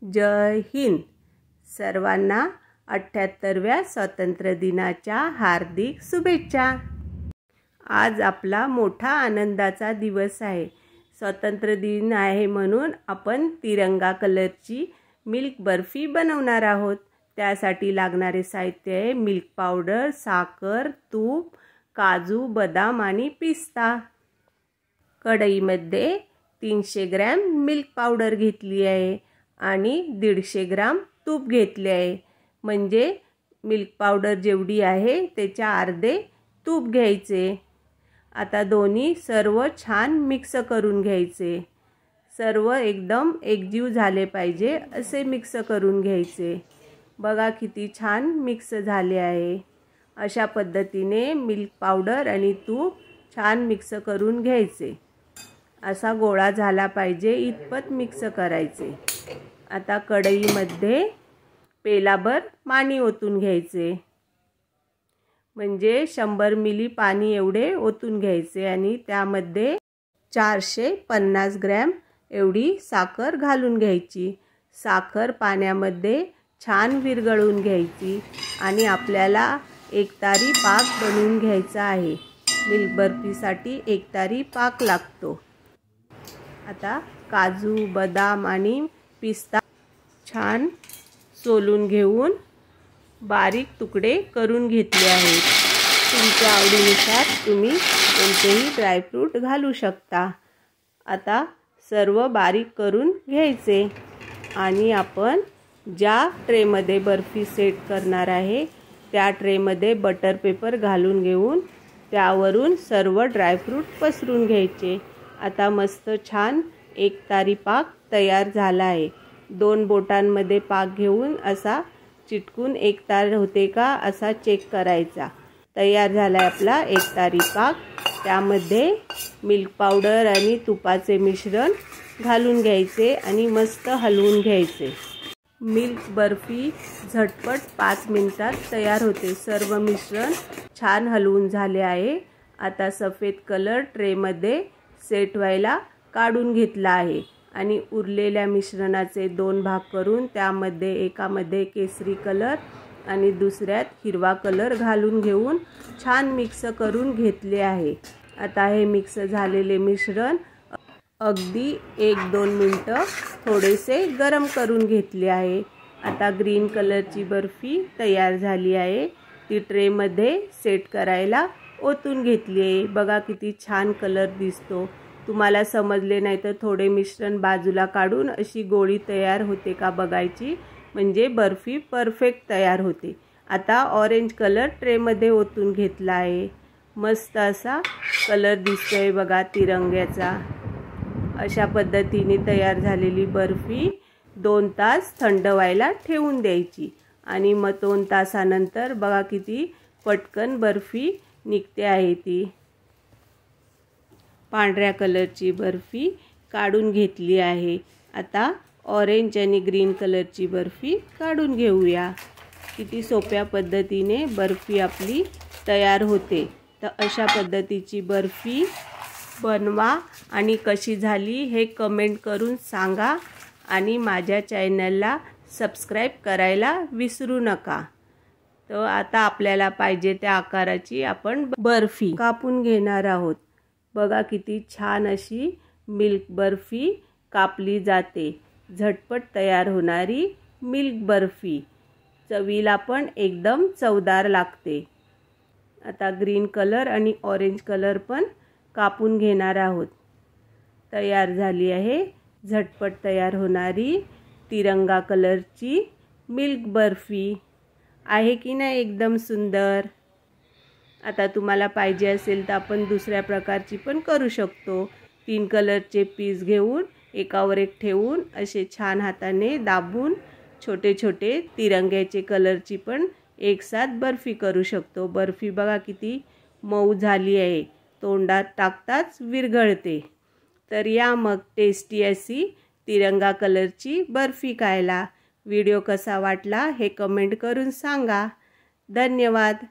जय हिंद। सर्वांना 78व्या स्वातंत्र्य दिनाच्या हार्दिक शुभेच्छा। आज आपला मोठा आनंदाचा दिवस आहे। स्वातंत्र्य दिन आहे म्हणून आपण तिरंगा कलरची मिल्क बर्फी बनवणार आहोत। त्यासाठी लागणारे साहित्य आहे मिल्क पावडर, साखर, तूप, काजू, बदाम आणि पिस्ता। कढईमध्ये 300 ग्रॅम मिल्क पावडर घेतली आहे आणि 150 ग्राम तूप घेतले आहे। म्हणजे मिल्क पावडर जेवढी आहे त्याच्या अर्धे तूप घ्यायचे। आता दोन्ही सर्व छान मिक्स करून घ्यायचे। सर्व एकदम एकजीव झाले पाहिजे असे मिक्स करून घ्यायचे। बघा किती छान मिक्स झाले आहे। अशा पद्धतीने मिल्क पावडर आणि तूप छान मिक्स करून घ्यायचे। असा गोळा झाला पाहिजे इतपत मिक्स करायचे। आता कढईमध्ये पेलाभर पाणी ओतून घ्यायचे। म्हणजे 100 मिली पाणी एवढे ओतून घ्यायचे आणि त्यामध्ये 450 ग्रॅम एवढी साखर घालून घ्यायची। साखर पाण्यामध्ये छान विरघळून घ्यायची आणि आपल्याला एकतारी पाक बनवून घ्यायचा आहे। मिल्क बर्फीसाठी एकतारी पाक लागतो। आता काजू, बदाम आणि पिस्ता छान सोलून घेऊन बारीक तुकडे करून घेतले आहेत। तुमच्या आवडीनुसार तुम्ही कोणतेही ड्रायफ्रूट घालू शकता। आता सर्व बारीक करून घ्यायचे आणि आपण ज्या ट्रेमध्ये बर्फी सेट करणार आहे त्या ट्रेमध्ये बटर पेपर घालून घेऊन त्यावरून सर्व ड्रायफ्रूट पसरून घ्यायचे। आता मस्त छान एकतारी पाक तयार झाला आहे। 2 बोटांमध्ये पाक घेऊन असा चिटकून एकतार होते का असा चेक करायचा। तयार झाला आपला एकतारी पाक। त्यामध्ये मिल्क पावडर आणि तुपाचे मिश्रण घालून घ्यायचे आणि मस्त हलवून घ्यायचे। मिल्क बर्फी झटपट 5 मिनिटात तयार होते। सर्व मिश्रण छान हलवून झाले आहे। आता सफेद कलर ट्रेमध्ये सेट व्हायला काढून घेतला आहे आणि उरलेल्या मिश्रणाचे 2 भाग करून त्यामध्ये एकामध्ये केसरी कलर आणि दुसऱ्यात हिरवा कलर घालून घेऊन छान मिक्स करून घेतले आहे। आता हे मिक्स झालेले मिश्रण अगदी 1-2 मिनिटं थोडेसे गरम करून घेतले आहे। आता ग्रीन कलरची बर्फी तयार झाली आहे। ती ट्रेमध्ये सेट करायला ओतून घेतली आहे। बघा किती छान कलर दिसतो। तुम्हाला समजले नाही तर थोडे मिश्रण बाजूला काढून अशी गोळी तयार होते का बघायची, म्हणजे बर्फी परफेक्ट तयार होते। आता ऑरेंज कलर ट्रेमध्ये ओतून घेतला आहे। मस्त असा कलर दिसतोय बघा तिरंग्याचा। अशा पद्धतीने तयार झालेली बर्फी 2 तास थंड व्हायला ठेवून द्यायची आणि मग 2 तासानंतर बघा किती पटकन बर्फी निघते आहे। ती पांढऱ्या कलरची बर्फी काढून घेतली आहे। आता ऑरेंज आणि ग्रीन कलरची बर्फी काढून घेऊया। किती सोप्या पद्धतीने बर्फी आपली तयार होते। तर अशा पद्धतीची बर्फी बनवा आणि कशी झाली हे कमेंट करून सांगा आणि माझ्या चॅनलला सबस्क्राईब करायला विसरू नका। तर आता आपल्याला पाहिजे त्या आकाराची आपण बर्फी कापून घेणार आहोत। बघा किती छान अशी मिल्क बर्फी कापली जाते। झटपट तयार होणारी मिल्क बर्फी चवीला पण एकदम चवदार लागते। आता ग्रीन कलर आणि ऑरेंज कलर पण कापून घेणार आहोत। तयार झाली आहे झटपट तयार होणारी तिरंगा कलरची मिल्क बर्फी। आहे की नाही एकदम सुंदर। आता तुम्हाला पाहिजे असेल तर आपण दुसऱ्या प्रकारची पण करू शकतो। 3 कलरचे पीस घेऊन एकावर एक ठेवून असे छान हाताने दाबून छोटे छोटे तिरंग्याचे कलरची पण एकसाथ बर्फी करू शकतो। बर्फी बघा किती मऊ झाली आहे, तोंडात टाकताच विरघळते। तर या मग टेस्टी अशी तिरंगा कलरची बर्फी खायला। व्हिडिओ कसा वाटला हे कमेंट करून सांगा। धन्यवाद।